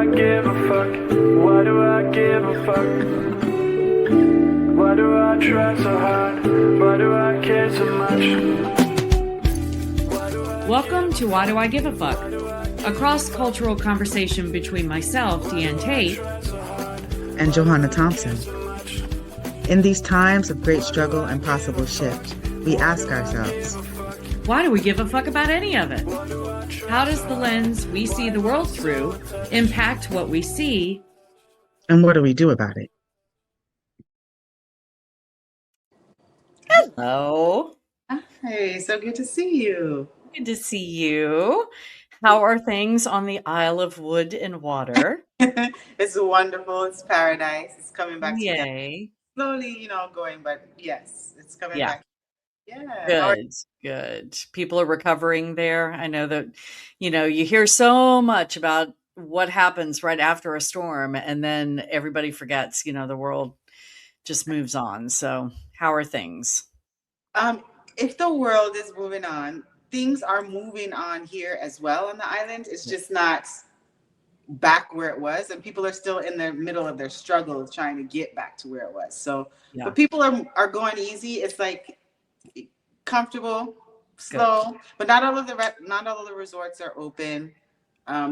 I give a fuck? Why do I give a fuck? Why do I try so hard? Why do I care so much? Welcome to Why Do I Give a Fuck? A cross-cultural conversation between myself, Diane Tate, and Johanna Thompson. In these times of great struggle and possible shift, we ask ourselves, why do we give a fuck about any of it? How does the lens we see the world through impact what we see? And what do we do about it? Hello. Hey, so good to see you. Good to see you. How are things on the Isle of Wood and Water? It's wonderful. It's paradise. It's coming back together. Yay. Slowly, going, but yes, it's coming back. Yeah. Good. People are recovering there. I know that, you hear so much about what happens right after a storm, and then everybody forgets, the world just moves on. So how are things? If the world is moving on, things are moving on here as well on the island. It's just not back where it was, and people are still in the middle of their struggle trying to get back to where it was. So, but people are going easy. It's like comfortable, slow, but not all of the resorts are open.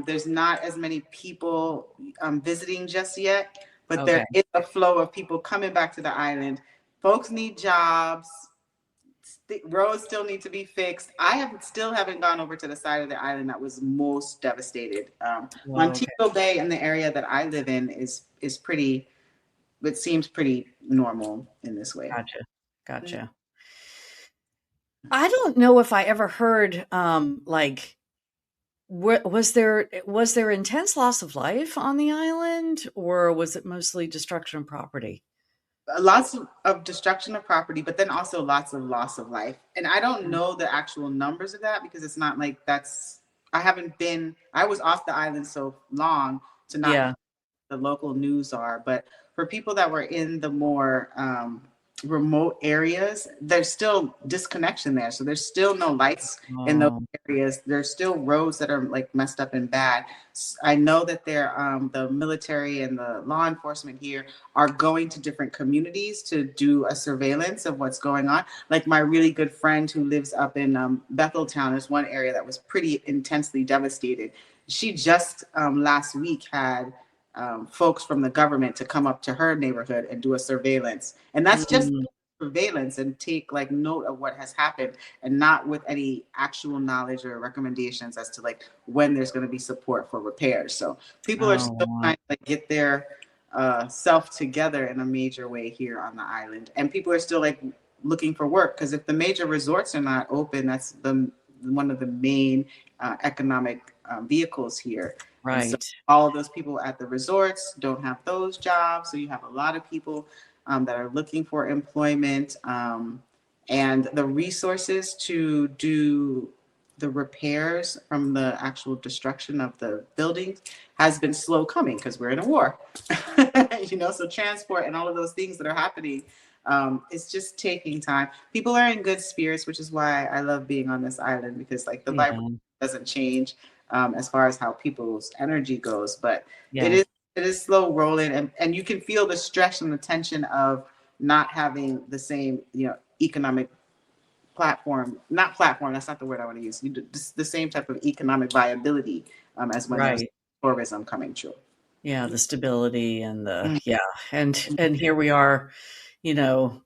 There's not as many people visiting just yet, but there is a flow of people coming back to the island. Folks need jobs. Roads still need to be fixed. I still haven't gone over to the side of the island that was most devastated. Montego Bay and the area that I live in is pretty. It seems pretty normal in this way. Gotcha. Mm-hmm. I don't know if I ever heard was there intense loss of life on the island, or was it mostly destruction of property? Lots of destruction of property, but then also lots of loss of life. And I don't know the actual numbers of that, because it's not like I was off the island so long to not know what the local news are. But for people that were in the more remote areas, there's still disconnection there. So there's still no lights in those areas. There's still roads that are like messed up and bad. I know that the military and the law enforcement here are going to different communities to do a surveillance of what's going on. Like my really good friend who lives up in Betheltown is one area that was pretty intensely devastated. She just last week had folks from the government to come up to her neighborhood and do a surveillance. And that's just surveillance and take like note of what has happened, and not with any actual knowledge or recommendations as to like when there's going to be support for repairs. So people are still trying to like get their self together in a major way here on the island. And people are still like looking for work, because if the major resorts are not open, that's one of the main economic vehicles here. Right. So all of those people at the resorts don't have those jobs. So you have a lot of people that are looking for employment, and the resources to do the repairs from the actual destruction of the buildings has been slow coming, because we're in a war. So transport and all of those things that are happening, it's just taking time. People are in good spirits, which is why I love being on this island, because like the vibration doesn't change as far as how people's energy goes, but it is slow rolling, and you can feel the stress and the tension of not having the same economic platform. Not platform, that's not the word I want to use. The same type of economic viability as when there's tourism coming true. Yeah, the stability and and here we are,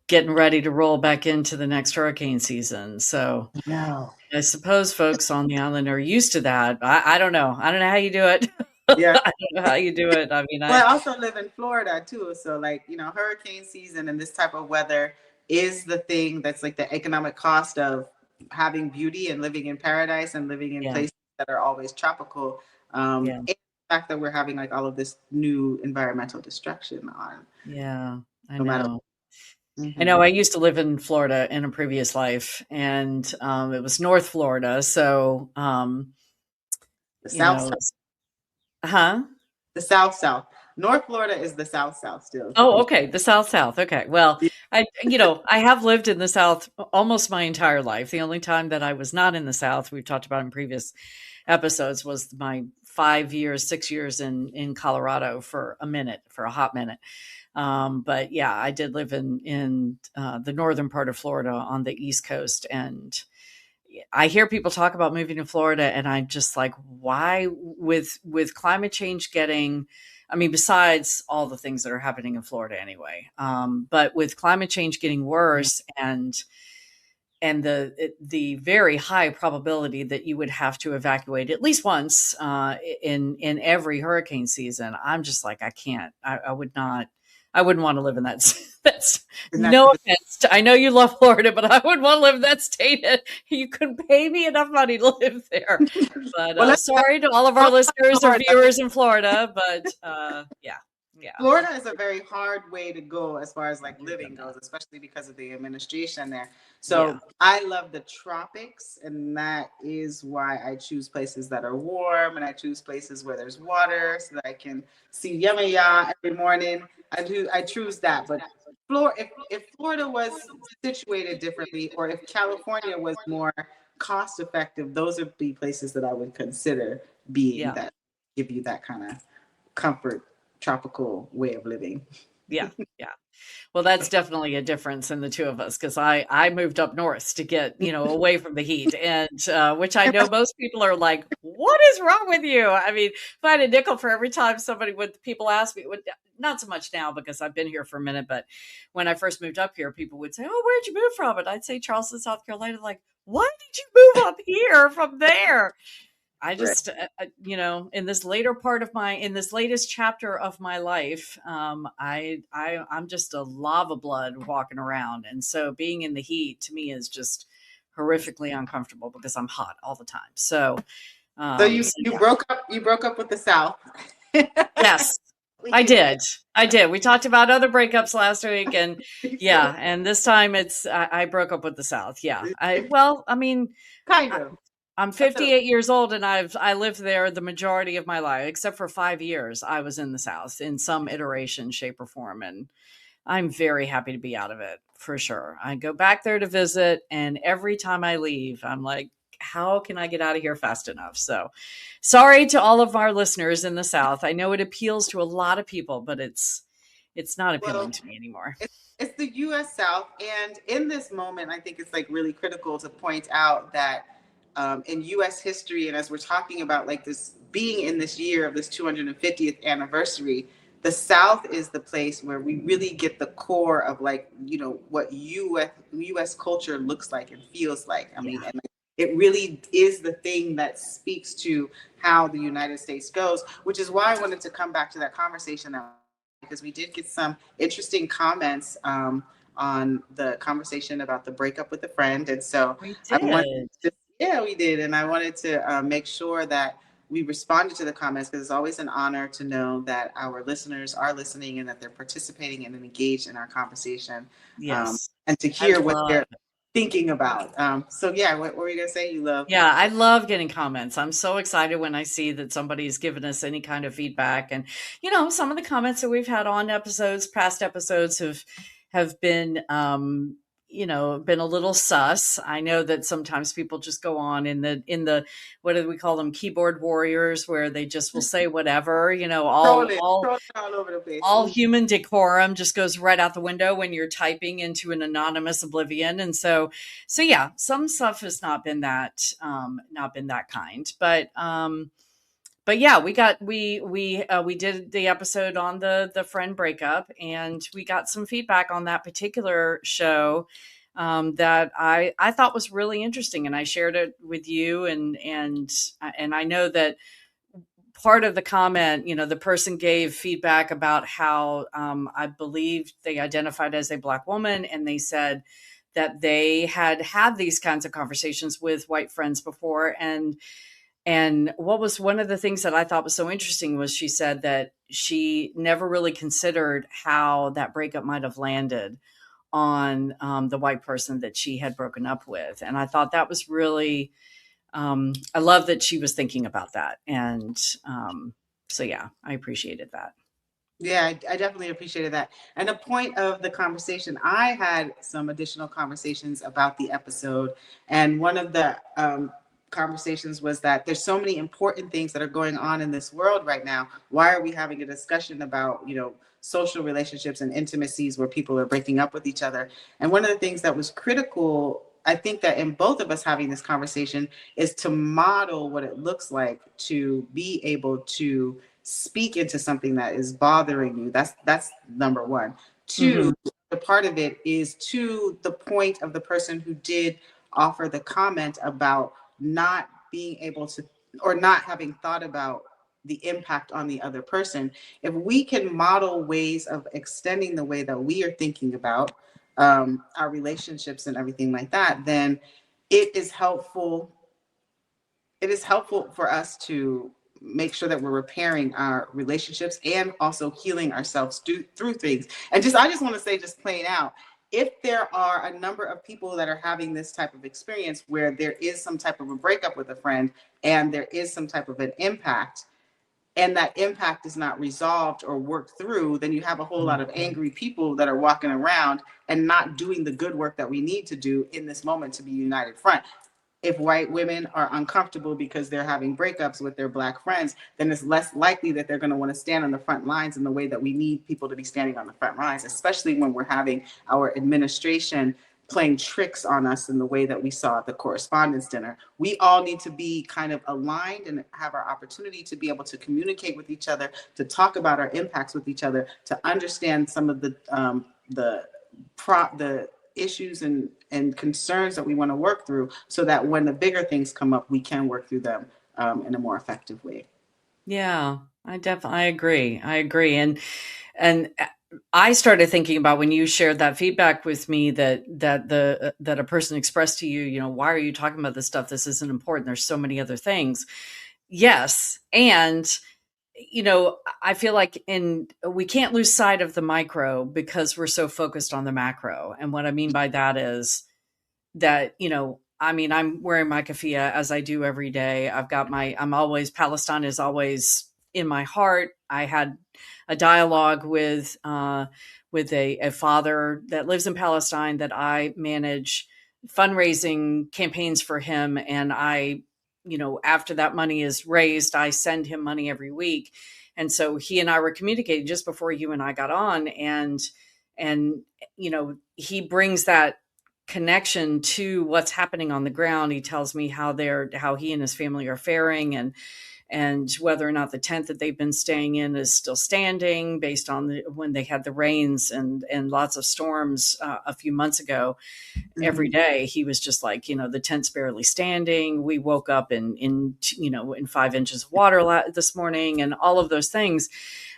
getting ready to roll back into the next hurricane season. So I suppose folks on the island are used to that. I don't know. I don't know how you do it. Yeah, I don't know how you do it. I mean, I also live in Florida too. So like, hurricane season and this type of weather is the thing that's like the economic cost of having beauty and living in paradise and living in places that are always tropical. And the fact that we're having like all of this new environmental destruction on. Yeah, I know. I know. I used to live in Florida in a previous life, and it was North Florida. So, the South. The South. North Florida is the South still. Oh, okay. The South. Okay. Well, I have lived in the South almost my entire life. The only time that I was not in the South, we've talked about in previous episodes, was my 5 years, 6 years in Colorado for a hot minute. But yeah, I did live in the northern part of Florida on the East Coast, and I hear people talk about moving to Florida, and I'm just like, why? With climate change getting, I mean, besides all the things that are happening in Florida anyway, but with climate change getting worse, and the very high probability that you would have to evacuate at least once in every hurricane season, I'm just like, I can't. I would not. I wouldn't want to live in that. That's no offense. I know you love Florida, but I wouldn't want to live in that state. You couldn't pay me enough money to live there. But Well, sorry to all of our listeners or viewers in Florida, but yeah. Florida is a very hard way to go as far as like living goes, especially because of the administration there. So I love the tropics, and that is why I choose places that are warm, and I choose places where there's water so that I can see Yamaya every morning. I choose that. But if Florida was situated differently, or if California was more cost effective, those would be places that I would consider being that give you that kind of comfort, tropical way of living. Yeah. Well, that's definitely a difference in the two of us, because I moved up north to get, away from the heat, and which I know most people are like, what is wrong with you? I mean, if I had a nickel for every time people ask me, not so much now because I've been here for a minute, but when I first moved up here, people would say, oh, where'd you move from? And I'd say Charleston, South Carolina. Like, why did you move up here from there? I just, in this latest chapter of my life, I'm just a lava blood walking around. And so being in the heat to me is just horrifically uncomfortable because I'm hot all the time. So, you broke up with the South. Yes, I did. We talked about other breakups last week, and and this time I broke up with the South. Yeah. Kind of. I'm 58 years old, and I lived there the majority of my life, except for 5 years. I was in the South in some iteration, shape, or form, and I'm very happy to be out of it, for sure. I go back there to visit, and every time I leave, I'm like, how can I get out of here fast enough? So sorry to all of our listeners in the South. I know it appeals to a lot of people, but it's not appealing to me anymore. It's the U.S. South, and in this moment, I think it's like really critical to point out that in U.S. history, and as we're talking about like this being in this year of this 250th anniversary, the South is the place where we really get the core of like, what U.S. culture looks like and feels like. I mean, and it really is the thing that speaks to how the United States goes, which is why I wanted to come back to that conversation now, because we did get some interesting comments on the conversation about the breakup with a friend. And so we did. And I wanted to make sure that we responded to the comments, because it's always an honor to know that our listeners are listening and that they're participating and engaged in our conversation. Yes. And to hear what they're thinking about. What were you going to say? I love getting comments. I'm so excited when I see that somebody's given us any kind of feedback. And, some of the comments that we've had on past episodes have been, been a little sus. I know that sometimes people just go on in the what do we call them, keyboard warriors, where they just will say whatever, all over the place. All human decorum just goes right out the window when you're typing into an anonymous oblivion. And so yeah, some stuff has not been that kind, but yeah, we did the episode on the friend breakup, and we got some feedback on that particular show that I thought was really interesting, and I shared it with you, and I know that part of the comment, the person gave feedback about how I believe they identified as a Black woman, and they said that they had these kinds of conversations with white friends before. And what was one of the things that I thought was so interesting was she said that she never really considered how that breakup might have landed on the white person that she had broken up with. And I thought that was really, I love that she was thinking about that. And I appreciated that. Yeah, I definitely appreciated that. And a point of the conversation, I had some additional conversations about the episode. And one of the conversations was that there's so many important things that are going on in this world right now. Why are we having a discussion about, social relationships and intimacies where people are breaking up with each other? And one of the things that was critical, I think, that in both of us having this conversation is to model what it looks like to be able to speak into something that is bothering you. That's number one. Two, the part of it is to the point of the person who did offer the comment about not being able to, or not having thought about the impact on the other person. If we can model ways of extending the way that we are thinking about our relationships and everything like that, then it is helpful. It is helpful for us to make sure that we're repairing our relationships and also healing ourselves through things. And I just want to say, just plain out, if there are a number of people that are having this type of experience where there is some type of a breakup with a friend and there is some type of an impact, and that impact is not resolved or worked through, then you have a whole lot of angry people that are walking around and not doing the good work that we need to do in this moment to be a united front. If white women are uncomfortable because they're having breakups with their Black friends, then it's less likely that they're going to want to stand on the front lines in the way that we need people to be standing on the front lines, especially when we're having our administration playing tricks on us in the way that we saw at the correspondence dinner. We all need to be kind of aligned and have our opportunity to be able to communicate with each other, to talk about our impacts with each other, to understand some of the issues and concerns that we want to work through, so that when the bigger things come up, we can work through them in a more effective way. Yeah, I agree. I agree. And I started thinking about when you shared that feedback with me that a person expressed to you, why are you talking about this stuff? This isn't important. There's so many other things. Yes. And I feel like we can't lose sight of the micro because we're so focused on the macro. And what I mean by that is that, I'm wearing my keffiyeh as I do every day. Palestine is always in my heart. I had a dialogue with a father that lives in Palestine that I manage fundraising campaigns for him. And after that money is raised, I send him money every week. And so he and I were communicating just before you and I got on, and he brings that connection to what's happening on the ground. He tells me how he and his family are faring, and whether or not the tent that they've been staying in is still standing based on when they had the rains and lots of storms a few months ago. Every day he was just like, the tent's barely standing. We woke up in 5 inches of water this morning, and all of those things.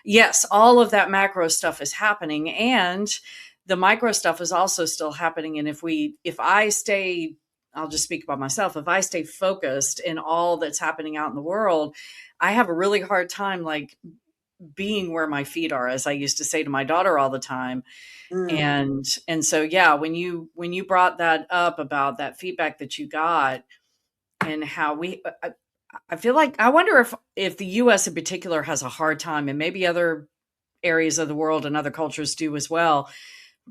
Yes, all of that macro stuff is happening, and the micro stuff is also still happening. And if I stay, I'll just speak about myself. If I stay focused in all that's happening out in the world, I have a really hard time, like, being where my feet are, as I used to say to my daughter all the time. And so, yeah, when you brought that up about that feedback that you got and how I feel like, I wonder if the US in particular has a hard time, and maybe other areas of the world and other cultures do as well,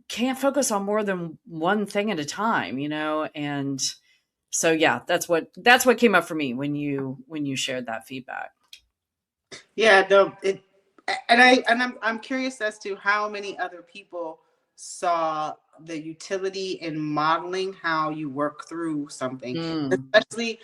can't focus on more than one thing at a time, and so, yeah, that's what came up for me when you shared that feedback. Yeah, no, I'm curious as to how many other people saw the utility in modeling how you work through something, especially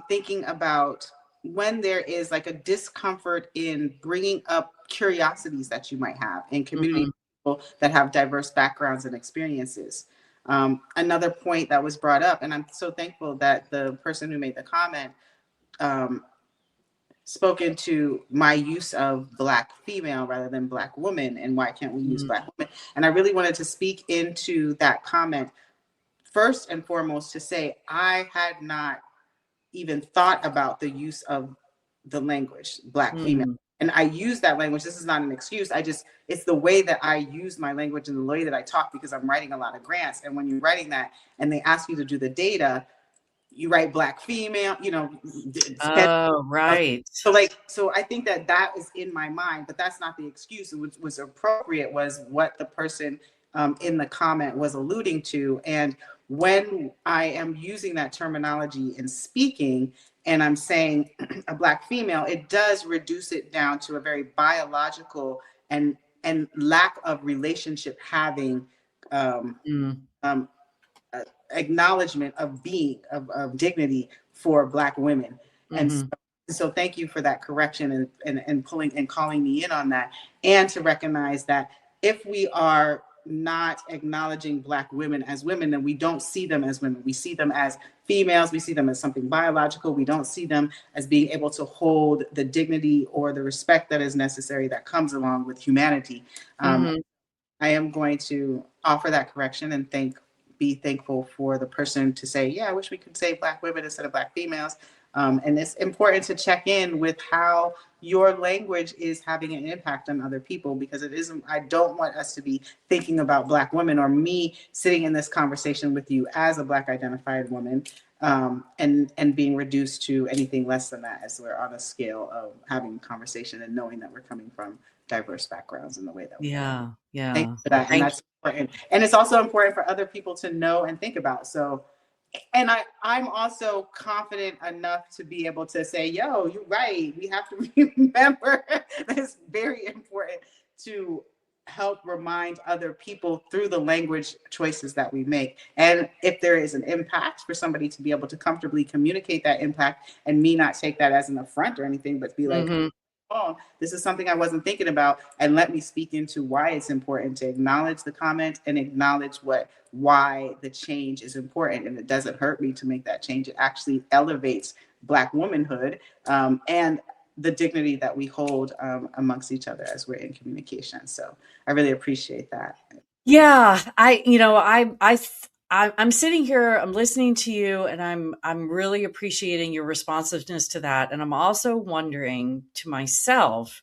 thinking about when there is like a discomfort in bringing up curiosities that you might have in community people that have diverse backgrounds and experiences. Another point that was brought up, and I'm so thankful that the person who made the comment spoken to my use of Black female rather than Black woman, and why can't we use Black women? And I really wanted to speak into that comment first and foremost to say I had not even thought about the use of the language Black female. And I use that language. This is not an excuse. It's the way that I use my language and the way that I talk, because I'm writing a lot of grants. And when you're writing that and they ask you to do the data, you write Black female, Oh, right. So I think that is in my mind, but that's not the excuse. What was appropriate was what the person in the comment was alluding to. And when I am using that terminology in speaking and I'm saying a Black female, it does reduce it down to a very biological and lack of relationship having um, um, acknowledgement of being of dignity for Black women. And so thank you for that correction and pulling and calling me in on that, and to recognize that if we are not acknowledging Black women as women, then we don't see them as women. We see them as females. We see them as something biological. We don't see them as being able to hold the dignity or the respect that is necessary that comes along with humanity. I am going to offer that correction and be thankful for the person to say, yeah, I wish we could say Black women instead of Black females. And it's important to check in with how your language is having an impact on other people, because it isn't, I don't want us to be thinking about Black women, or me sitting in this conversation with you as a Black identified woman, and being reduced to anything less than that, as we're on a scale of having a conversation and knowing that we're coming from diverse backgrounds in the way that we are. Thank you for that. And that's important. And it's also important for other people to know and think about. So, and I'm also confident enough to be able to say, yo, you're right. We have to remember it's very important to help remind other people through the language choices that we make. And if there is an impact, for somebody to be able to comfortably communicate that impact, and me not take that as an affront or anything, but be like, oh, this is something I wasn't thinking about, and let me speak into why it's important to acknowledge the comment and acknowledge why the change is important. And it doesn't hurt me to make that change. It actually elevates Black womanhood, and the dignity that we hold amongst each other as we're in communication. So I really appreciate that. Yeah, I'm sitting here, I'm listening to you, and I'm really appreciating your responsiveness to that. And I'm also wondering to myself,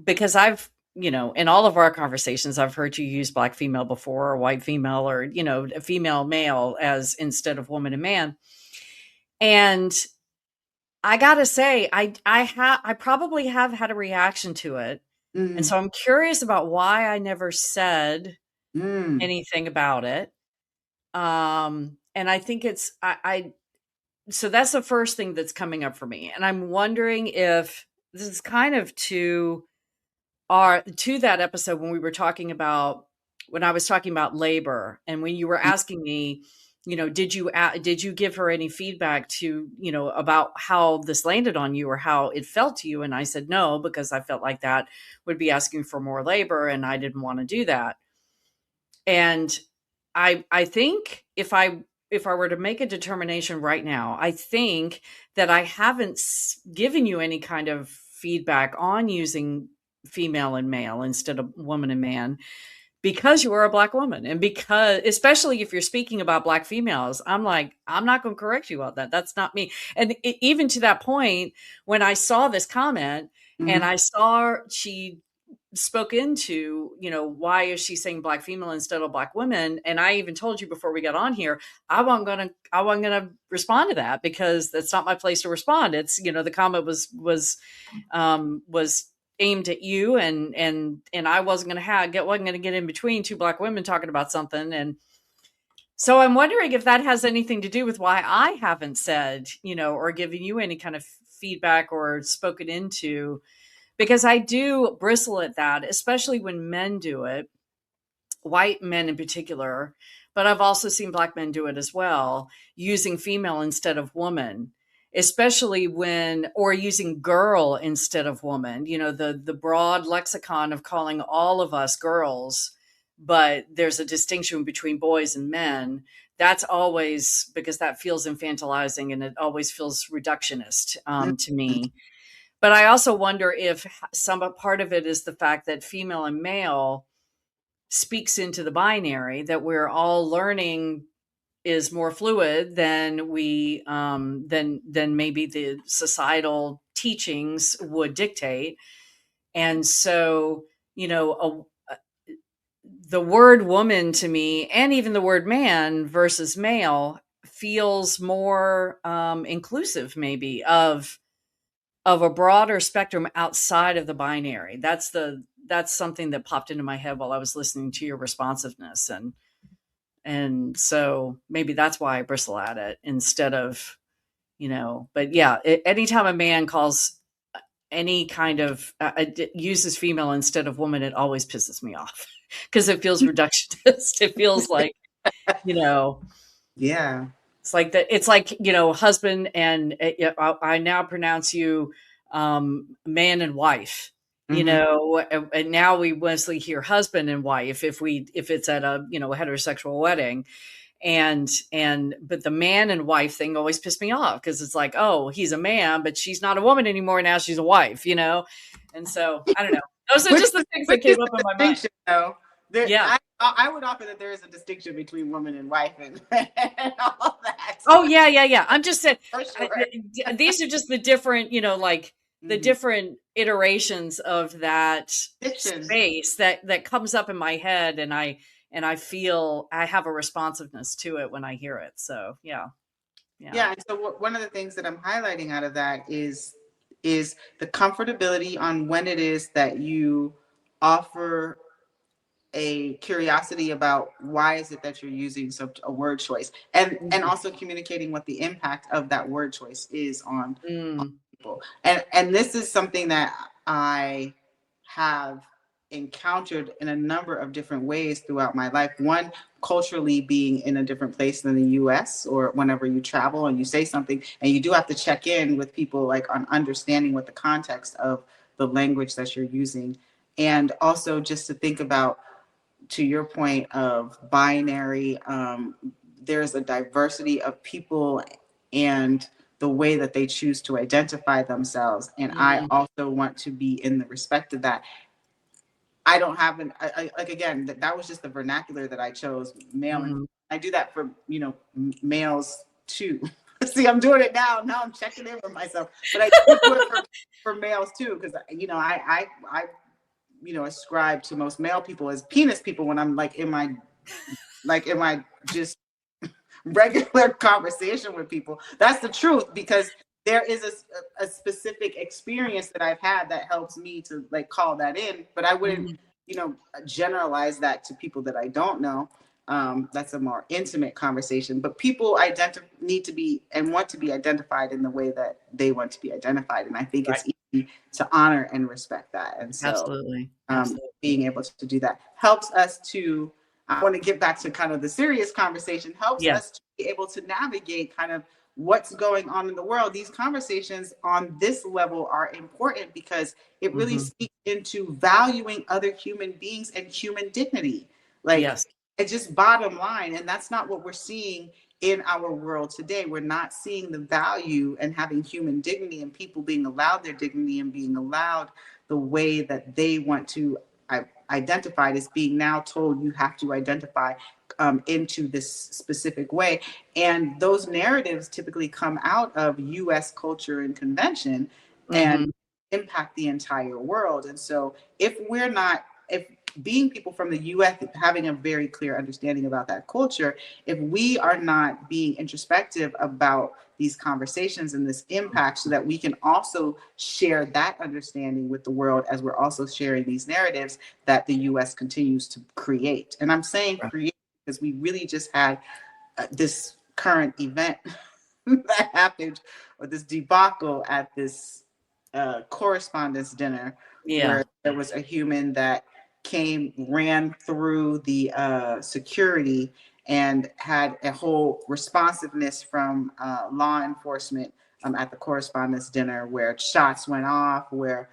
because I've, in all of our conversations, I've heard you use Black female before, or white female, or, a female male as instead of woman and man. And I gotta say, I probably have had a reaction to it. And so I'm curious about why I never said anything about it. And I think it's, so that's the first thing that's coming up for me. And I'm wondering if this is kind of to that episode when I was talking about labor, and when you were asking me, did you give her any feedback to, about how this landed on you or how it felt to you? And I said no, because I felt like that would be asking for more labor, and I didn't want to do that. And I think if I were to make a determination right now, I think that I haven't given you any kind of feedback on using female and male instead of woman and man, because you are a Black woman. And because, especially if you're speaking about Black females, I'm like, I'm not going to correct you on that. That's not me. And even to that point, when I saw this comment and I saw she spoke into, why is she saying Black female instead of Black women? And I even told you before we got on here, I wasn't gonna respond to that, because that's not my place to respond. It's, the comment was aimed at you, and I wasn't gonna get in between two Black women talking about something. And so I'm wondering if that has anything to do with why I haven't said, or given you any kind of feedback or spoken into. Because I do bristle at that, especially when men do it, white men in particular, but I've also seen Black men do it as well, using female instead of woman, especially or using girl instead of woman, the broad lexicon of calling all of us girls, but there's a distinction between boys and men. That's always, because that feels infantilizing, and it always feels reductionist to me. But I also wonder if some part of it is the fact that female and male speaks into the binary that we're all learning is more fluid than than maybe the societal teachings would dictate. And so, the word woman to me, and even the word man versus male, feels more inclusive maybe of a broader spectrum outside of the binary. That's something that popped into my head while I was listening to your responsiveness. And And so maybe that's why I bristle at it instead of, but yeah, anytime a man calls any kind of uses female instead of woman, it always pisses me off because it feels reductionist. It feels like, Yeah. it's like that. It's like, husband and I now pronounce you man and wife. And now we mostly hear husband and wife if it's at a heterosexual wedding, but the man and wife thing always pissed me off because it's like, oh, he's a man, but she's not a woman anymore. Now she's a wife, and so I don't know. Those are just the things that came up in my mind. Though. Yeah, I would offer that there is a distinction between woman and wife and all that. Oh yeah. I'm just saying, sure. These are just the different, the different iterations of that space that comes up in my head, and I feel I have a responsiveness to it when I hear it. So yeah. And so one of the things that I'm highlighting out of that is the comfortability on when it is that you offer a curiosity about why is it that you're using a word choice, and also communicating what the impact of that word choice is on people. And this is something that I have encountered in a number of different ways throughout my life. One, culturally being in a different place than the US, or whenever you travel and you say something, and you do have to check in with people like on understanding what the context of the language that you're using. And also just to think about, to your point of binary, there's a diversity of people and the way that they choose to identify themselves. And I also want to be in the respect of that. I don't have again, that was just the vernacular that I chose, male. And I do that for, males too. See, I'm doing it now. Now I'm checking in with myself, but I do it for males too. Cause I ascribe to most male people as penis people when I'm in my just regular conversation with people. That's the truth, because there is a specific experience that I've had that helps me to call that in, but I wouldn't, generalize that to people that I don't know. That's a more intimate conversation, but people need to be and want to be identified in the way that they want to be identified. And I think it's easy to honor and respect that. And so absolutely. Being able to do that helps us to, I want to get back to kind of the serious conversation, helps us to be able to navigate kind of what's going on in the world. These conversations on this level are important because it really speaks into valuing other human beings and human dignity. It's just bottom line. And that's not what we're seeing in our world today. We're not seeing the value and having human dignity and people being allowed their dignity and being allowed the way that they want to identify. As being now told you have to identify into this specific way. And those narratives typically come out of US culture and convention and impact the entire world. And so if being people from the US, having a very clear understanding about that culture, if we are not being introspective about these conversations and this impact, so that we can also share that understanding with the world as we're also sharing these narratives that the US continues to create. And I'm saying create because we really just had this current event that happened, or this debacle at this correspondence dinner, where there was a human that ran through the security and had a whole responsiveness from law enforcement at the correspondence dinner, where shots went off, where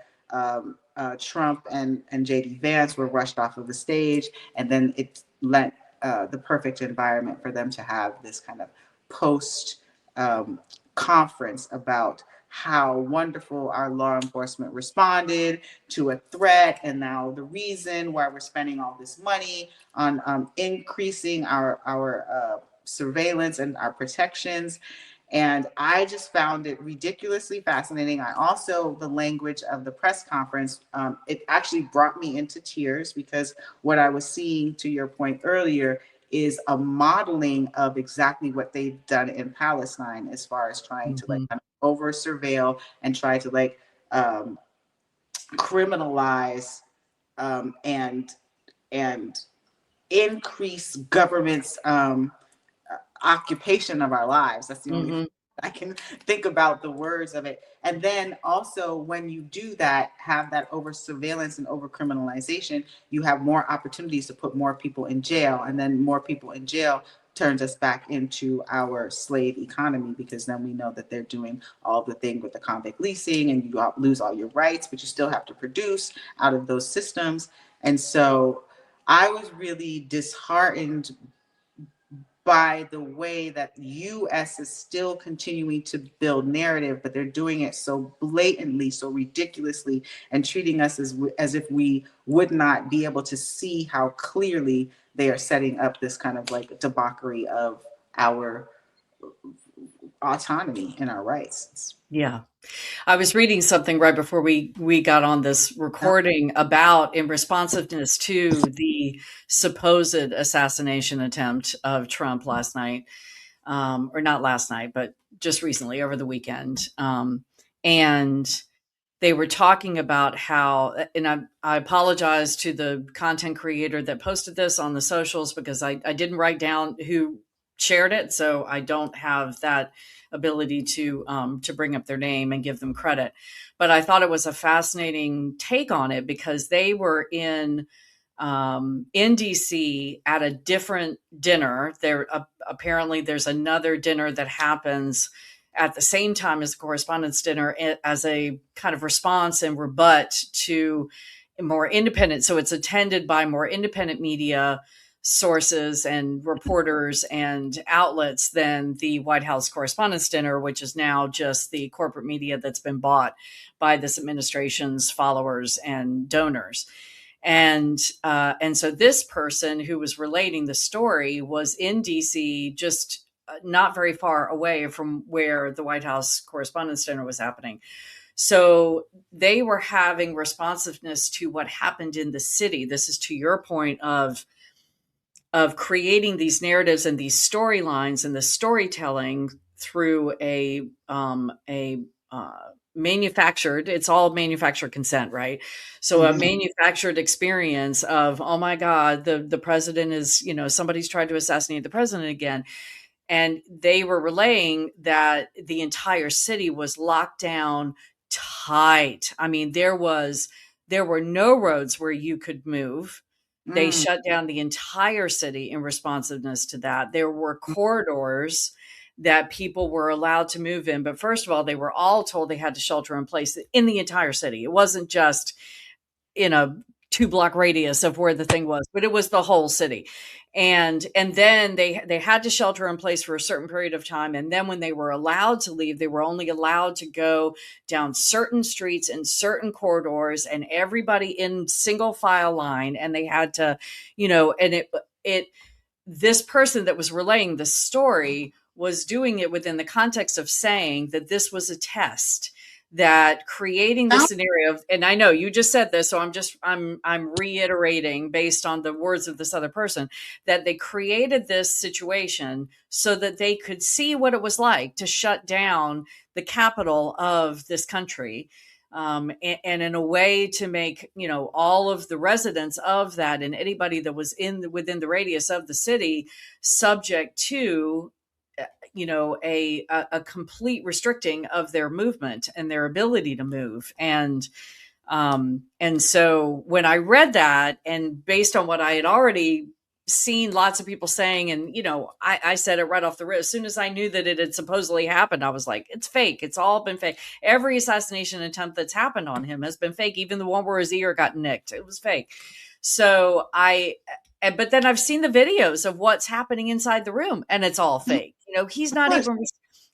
Trump and J.D. Vance were rushed off of the stage, and then it lent the perfect environment for them to have this kind of post conference about how wonderful our law enforcement responded to a threat, and now the reason why we're spending all this money on increasing our surveillance and our protections. And I just found it ridiculously fascinating. I also, the language of the press conference, it actually brought me into tears, because what I was seeing, to your point earlier, is a modeling of exactly what they've done in Palestine, as far as trying to kind of over surveil and try to criminalize and increase government's occupation of our lives. That's the only thing I can think about the words of it. And then also, when you do that, have that over surveillance and over criminalization, you have more opportunities to put more people in jail, and then more people in jail turns us back into our slave economy, because then we know that they're doing all the thing with the convict leasing, and you lose all your rights, but you still have to produce out of those systems. And so I was really disheartened by the way that the US is still continuing to build narrative, but they're doing it so blatantly, so ridiculously, and treating us as if we would not be able to see how clearly they are setting up this kind of like debauchery of our autonomy and our rights. Yeah. I was reading something right before we got on this recording about, in responsiveness to the supposed assassination attempt of Trump last night, or not last night, but just recently over the weekend. And they were talking about how, and I apologize to the content creator that posted this on the socials, because I didn't write down who shared it, so I don't have that ability to bring up their name and give them credit. But I thought it was a fascinating take on it, because they were in DC at a different dinner. There apparently there's another dinner that happens at the same time as the correspondence dinner, as a kind of response and rebut to more independent. So it's attended by more independent media sources and reporters and outlets than the White House Correspondents' Dinner, which is now just the corporate media that's been bought by this administration's followers and donors. And so this person who was relating the story was in DC, just not very far away from where the White House Correspondents' Dinner was happening. So they were having responsiveness to what happened in the city. This is to your point of creating these narratives and these storylines and the storytelling through a manufactured, it's all manufactured consent, right? So a manufactured experience of, oh my God, the president is, somebody's tried to assassinate the president again. And they were relaying that the entire city was locked down tight. I mean, there were no roads where you could move. They shut down the entire city in responsiveness to that. There were corridors that people were allowed to move in. But first of all, they were all told they had to shelter in place in the entire city. It wasn't just in a 2-block radius of where the thing was, but it was the whole city. And then they had to shelter in place for a certain period of time. And then when they were allowed to leave, they were only allowed to go down certain streets and certain corridors, and everybody in single file line. And they had to, and this person that was relaying the story was doing it within the context of saying that this was a test, that creating the scenario, and I know you just said this, so I'm reiterating based on the words of this other person, that they created this situation so that they could see what it was like to shut down the capital of this country. And in a way to make, all of the residents of that and anybody that was within the radius of the city subject to a complete restricting of their movement and their ability to move. And so when I read that, and based on what I had already seen lots of people saying, and, I said it right off the rip, as soon as I knew that it had supposedly happened, I was like, it's fake. It's all been fake. Every assassination attempt that's happened on him has been fake. Even the one where his ear got nicked, it was fake. So but then I've seen the videos of what's happening inside the room, and it's all fake. He's not even,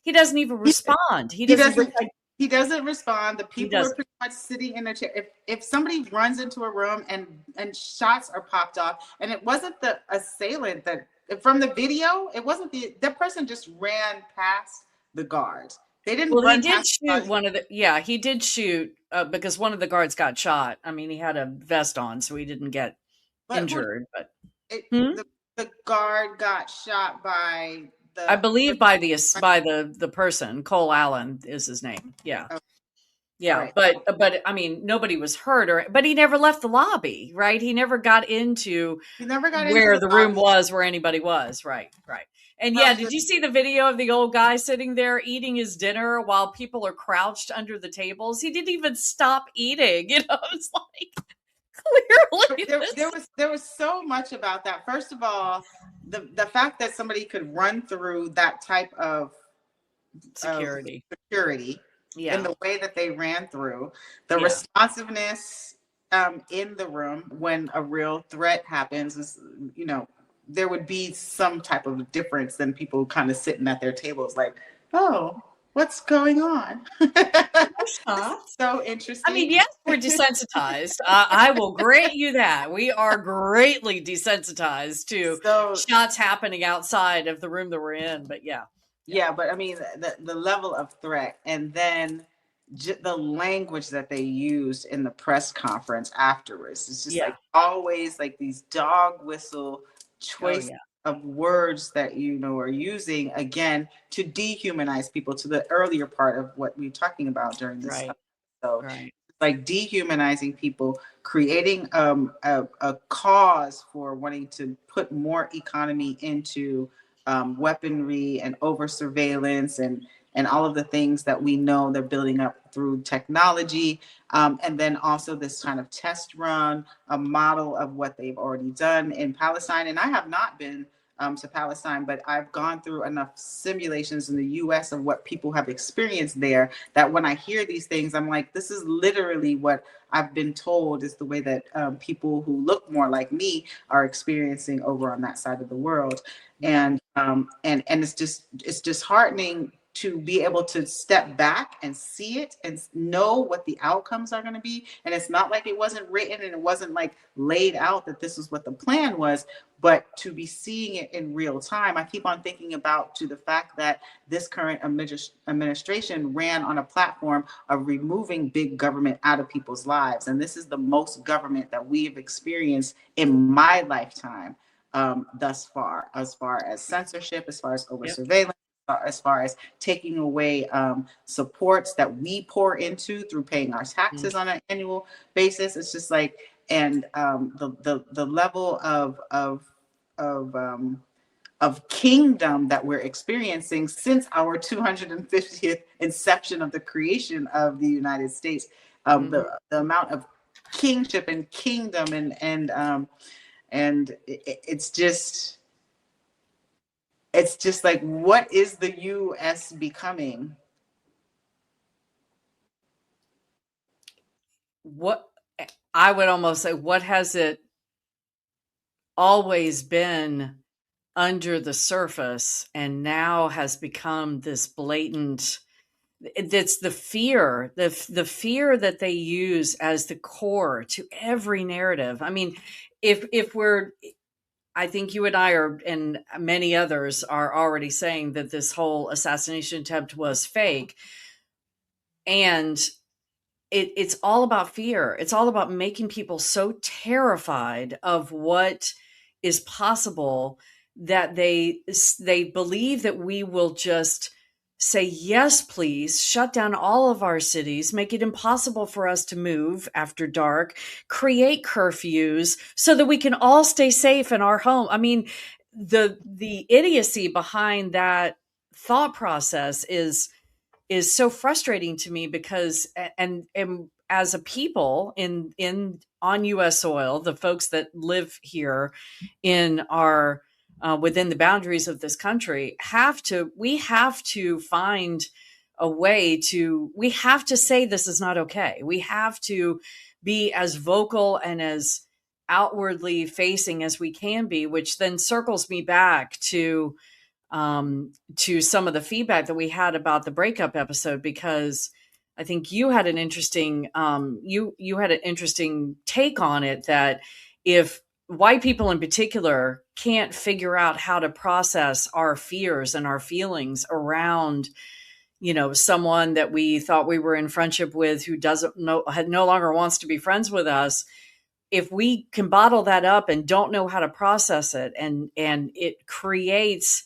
he doesn't even respond. He doesn't respond. The people are pretty much sitting in their chair. If somebody runs into a room and shots are popped off, and it wasn't the assailant that, from the video, it wasn't that person just ran past the guards. They didn't run past he did shoot because one of the guards got shot. I mean, he had a vest on, so he didn't get injured, but the guard got shot by I believe by the person. Cole Allen is his name. Yeah. Yeah, Right. but I mean, nobody was hurt, but he never left the lobby, right? He never got into He never got into where the the room lobby. was, where anybody was, right, right. And yeah, From did the you see the video of the old guy sitting there eating his dinner while people are crouched under the tables? He didn't even stop eating. It's like clearly there was so much about that. First of all, the fact that somebody could run through that type of security. security in Yeah, the way that they ran through, the yeah, responsiveness in the room when a real threat happens is, you know, there would be some type of difference than people kind of sitting at their tables like, oh, what's going on? This is so I mean, interesting. yes, we're desensitized. I will grant you that. We are greatly desensitized to So shots happening outside of the room that we're in. But yeah, yeah, yeah, but I mean the level of threat, and then the language that they used in the press conference afterwards. It's just yeah. like always like these dog whistle Oh, choice yeah. of words that you know are using again to dehumanize people. To the earlier part of what we were talking about during this Right, episode, right. like dehumanizing people, creating a cause for wanting to put more economy into weaponry and over surveillance and all of the things that we know they're building up through technology. And then also this kind of test run, a model of what they've already done in Palestine. And I have not been to Palestine, but I've gone through enough simulations in the US of what people have experienced there that when I hear these things, I'm like, this is literally what I've been told is the way that people who look more like me are experiencing over on that side of the world. Yeah, And it's disheartening to be able to step back and see it and know what the outcomes are going to be. And it's not like it wasn't written and it wasn't like laid out that this is what the plan was, but to be seeing it in real time. I keep on thinking about to the fact that this current administration ran on a platform of removing big government out of people's lives. And this is the most government that we have experienced in my lifetime thus far as censorship, as far as over yep. surveillance, as far as taking away supports that we pour into through paying our taxes on an annual basis. It's just like, and the level of kingdom that we're experiencing since our 250th inception of the creation of the United States, the amount of kingship and kingdom and it's just like, what is the US becoming? What I would almost say, what has it always been under the surface and now has become this blatant? It's the fear, the fear that they use as the core to every narrative. I mean, if we're, I think you and I are, and many others are already saying that this whole assassination attempt was fake. And it's all about fear. It's all about making people so terrified of what is possible that they believe that we will just say, yes, please, shut down all of our cities, make it impossible for us to move after dark, create curfews so that we can all stay safe in our home. I mean, the idiocy behind that thought process is so frustrating to me because and as a people in on US soil, the folks that live here in our within the boundaries of this country we have to find a way to, we have to say this is not okay. We have to be as vocal and as outwardly facing as we can be, which then circles me back to some of the feedback that we had about the breakup episode, because I think you had an interesting you had an interesting take on it, that if white people in particular can't figure out how to process our fears and our feelings around, you know, someone that we thought we were in friendship with who doesn't know, no longer wants to be friends with us, if we can bottle that up and don't know how to process it, and it creates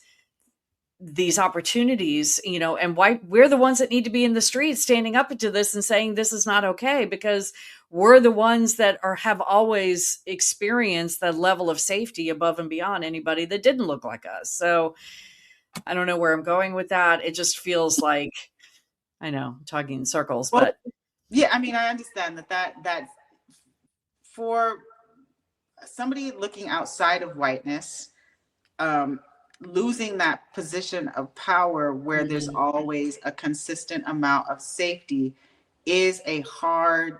these opportunities, and why we're the ones that need to be in the streets standing up to this and saying this is not okay, because we're the ones that have always experienced the level of safety above and beyond anybody that didn't look like us. So I don't know where I'm going with that. It just feels like, I know, I'm talking in circles, well, but yeah, I mean, I understand that for somebody looking outside of whiteness, losing that position of power where there's always a consistent amount of safety is a hard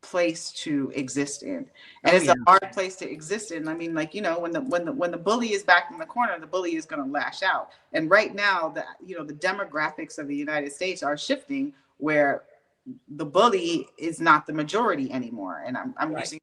place to exist in, and it's a hard place to exist in. I mean, like, when the bully is back in the corner, the bully is going to lash out. And right now, the demographics of the United States are shifting, where the bully is not the majority anymore. And I'm using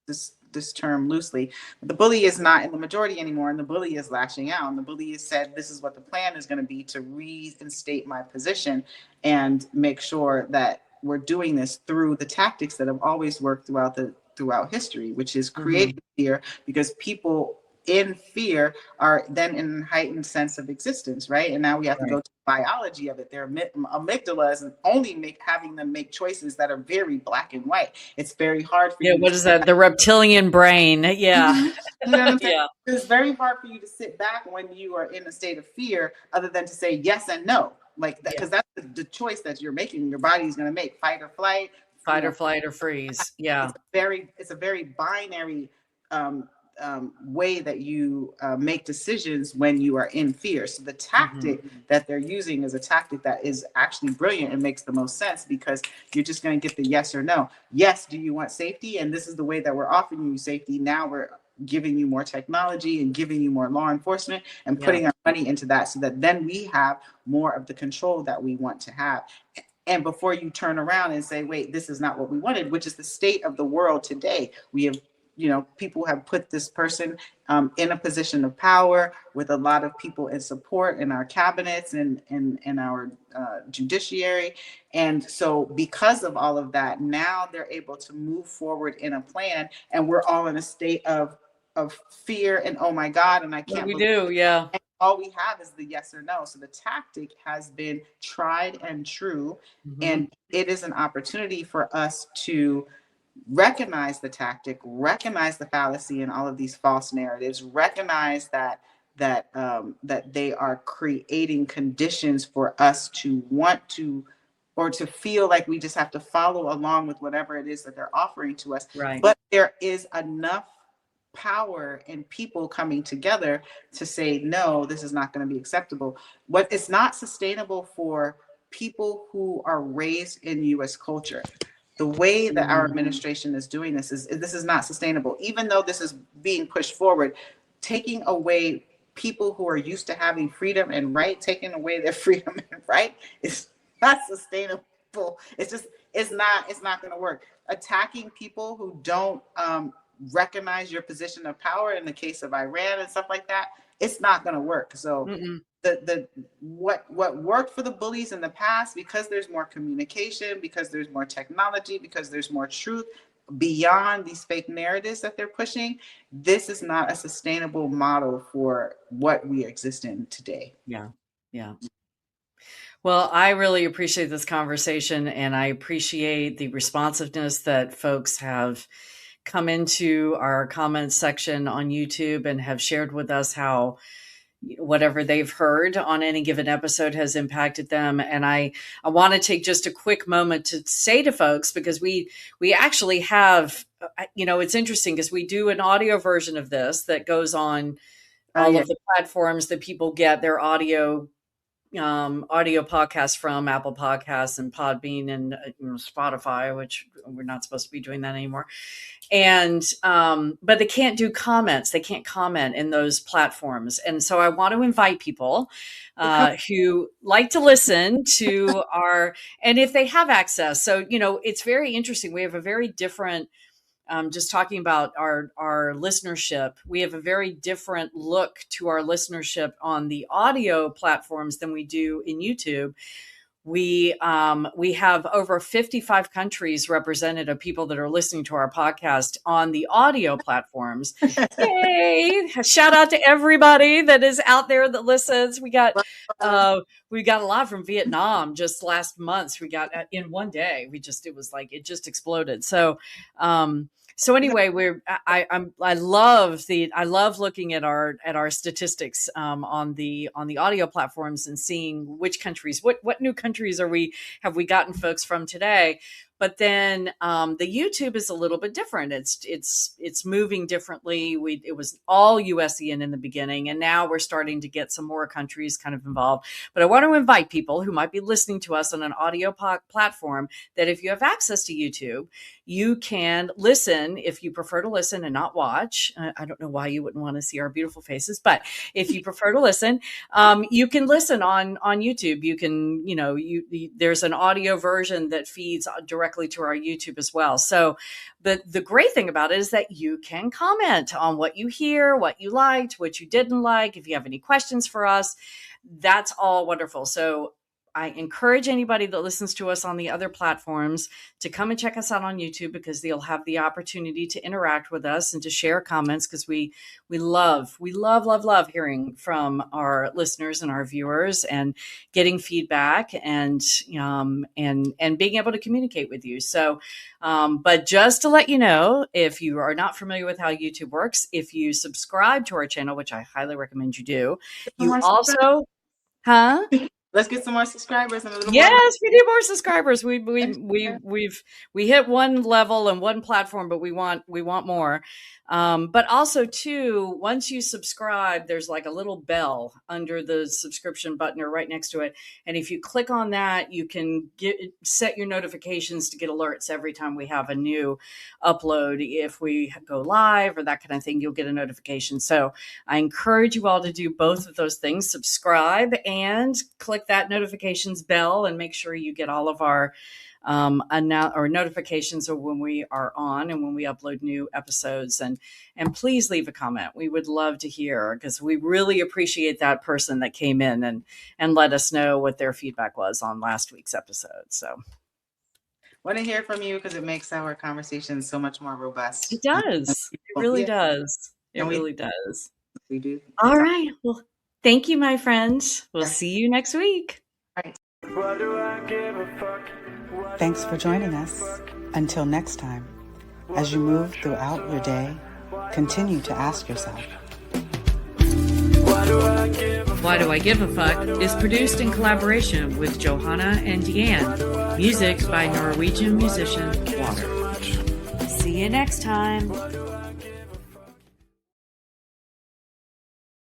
this term loosely. The bully is not in the majority anymore, and the bully is lashing out. And the bully has said, this is what the plan is going to be to reinstate my position and make sure that we're doing this through the tactics that have always worked throughout history, which is creating fear, because people in fear are then in a heightened sense of existence, right? And now we have to go to the biology of it. Their amygdalas and only having them make choices that are very black and white. It's very hard for you. What is that? The reptilian brain. Yeah. You know what I'm saying? It's very hard for you to sit back when you are in a state of fear, other than to say yes and no, like that, because that's the choice that you're making. Your body is going to make fight or flight, flight or freeze. Yeah. It's a very binary way that you make decisions when you are in fear. So the tactic that they're using is a tactic that is actually brilliant and makes the most sense, because you're just going to get the yes or no. Yes, do you want safety? And this is the way that we're offering you safety. Now we're giving you more technology and giving you more law enforcement and putting our money into that, so that then we have more of the control that we want to have. And before you turn around and say, wait, this is not what we wanted, which is the state of the world today. We have, people have put this person in a position of power, with a lot of people in support in our cabinets and in our judiciary. And so because of all of that, now they're able to move forward in a plan, and we're all in a state of fear and, oh my God, and I can't believe do. Yeah. And all we have is the yes or no. So the tactic has been tried and true. And it is an opportunity for us to recognize the tactic, recognize the fallacy in all of these false narratives, recognize that they are creating conditions for us to want to, or to feel like we just have to follow along with whatever it is that they're offering to us. Right. But there is enough power in people coming together to say, no, this is not going to be acceptable. What is not sustainable for people who are raised in U.S. culture. The way that our administration is doing this is not sustainable. Even though this is being pushed forward, taking away people who are used to having freedom and right, taking away their freedom and right is not sustainable. It's not going to work. Attacking people who don't recognize your position of power, in the case of Iran and stuff like that, it's not going to work. So what worked for the bullies in the past, because there's more communication, because there's more technology, because there's more truth beyond these fake narratives that they're pushing, this is not a sustainable model for what we exist in today. Yeah. Well, I really appreciate this conversation, and I appreciate the responsiveness that folks have come into our comments section on YouTube and have shared with us how whatever they've heard on any given episode has impacted them. And I want to take just a quick moment to say to folks, because we actually have, it's interesting because we do an audio version of this that goes on all of the platforms that people get their audio podcasts from, Apple Podcasts and Podbean and Spotify, which we're not supposed to be doing that anymore. And, but they can't do comments. They can't comment in those platforms. And so I want to invite people who like to listen to and if they have access. So, it's very interesting. We have a very different, just talking about our listenership, we have a very different look to our listenership on the audio platforms than we do in YouTube. We have over 55 countries represented of people that are listening to our podcast on the audio platforms. Yay! Shout out to everybody that is out there that listens. We got a lot from Vietnam just last month. We got in one day. It just exploded. So anyway, I love looking at our statistics on the audio platforms and seeing which countries, what new countries have we gotten folks from today. But then the YouTube is a little bit different. It's moving differently. It was all USian in the beginning, and now we're starting to get some more countries kind of involved. But I want to invite people who might be listening to us on an audio platform that if you have access to YouTube, you can listen if you prefer to listen and not watch. I don't know why you wouldn't want to see our beautiful faces, but if you prefer to listen, you can listen on YouTube. You can, there's an audio version that feeds directly to our YouTube as well. So the great thing about it is that you can comment on what you hear, what you liked, what you didn't like. If you have any questions for us, that's all wonderful. So I encourage anybody that listens to us on the other platforms to come and check us out on YouTube, because they'll have the opportunity to interact with us and to share comments, because we love hearing from our listeners and our viewers and getting feedback and being able to communicate with you. So, but just to let you know, if you are not familiar with how YouTube works, if you subscribe to our channel, which I highly recommend you do, you also, Let's get some more subscribers and a little yes, more. we need more subscribers. We hit one level and one platform, but we want more. But also too, once you subscribe, there's like a little bell under the subscription button or right next to it. And if you click on that, you can set your notifications to get alerts every time we have a new upload. If we go live or that kind of thing, you'll get a notification. So I encourage you all to do both of those things: subscribe and click that notifications bell, and make sure you get all of our notifications of when we are on and when we upload new episodes. And please leave a comment. We would love to hear, because we really appreciate that person that came in and let us know what their feedback was on last week's episode. So want to hear from you, because it makes our conversation so much more robust. It does. It really does. It really does. We do. All right. Well, thank you, my friends. We'll see you next week. All right. Why do I give a fuck? Thanks for joining us. Until next time, as you move throughout your day, continue to ask yourself, Why do I give a Why Do I Give a Fuck is produced in collaboration with Johanna and Diane. Music by Norwegian musician Water. See you next time.